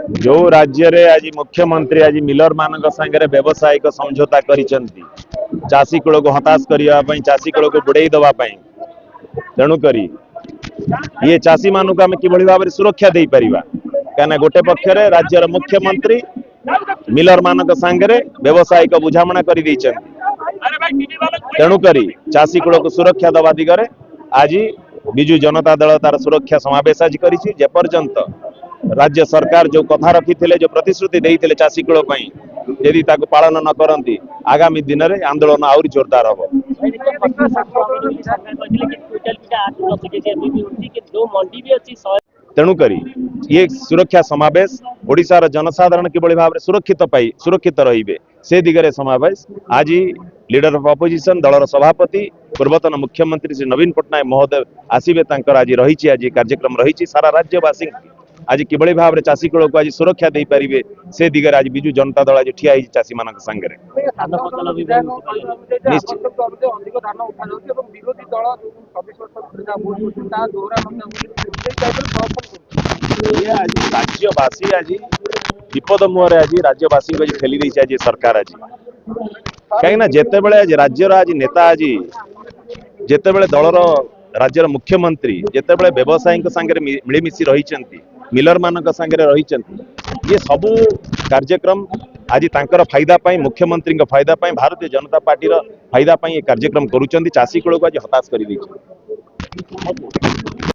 जो राज्य रे आज मुख्यमंत्री आज मिलर मान संगे व्यावसायिक समझौता करिसेंती चाषी कूल को हताश करने चाषी कूल को बुड़े दवाई तेणुक ये चाषी मान को आम कि भाव में सुरक्षा दे पारिबा कहीं गोटे पक्षरे राज्यर मुख्यमंत्री मिलर मान संगे व्यावसायिक बुझामणा कर तेणुक चाषी कूल को सुरक्षा दवा दिगरे आज विजु जनता दल तार सुरक्षा समावेश आज करपर्यंत राज्य सरकार जो कथा रखी जो प्रतिश्रुति देते चाषी कूल यदि पालन न करती आगामी दिन में आंदोलन आहरी जोरदार हम। तेणुक ये सुरक्षा समावेश ओडिशार जनसाधारण किभली भाव में सुरक्षित रहिबे से दिगरे समावेश आज लीडर ऑफ अपोजिशन दलर सभापति पूर्वतन मुख्यमंत्री श्री नवीन पट्टनायक महोदय आसबे आज रही आज कार्यक्रम रही सारा राज्यवासी आज किभली भाव में चाषी कूल को आज सुरक्षा दे पारिबे से दिगरे आज विजु जनता दल आज ठिया चाषी मान संगे राज्यवासी आज विपद मुहर आज राज्यवासी को ठेली देछि आज सरकार आज कहीं जिते बड़े आज राज्यर आज नेता आज जिते बड़े दलर राज्यर मुख्यमंत्री जिते बड़े व्यवसायी संगे मिलमिशी रही मिलर मान संगे रही ये सबू कार्यक्रम आज तांकर फायदा पाई मुख्यमंत्री फायदा पाई भारतीय जनता पार्टी फायदा पाई ये कार्यक्रम करुँच चाषी कूल को आज हताश कर।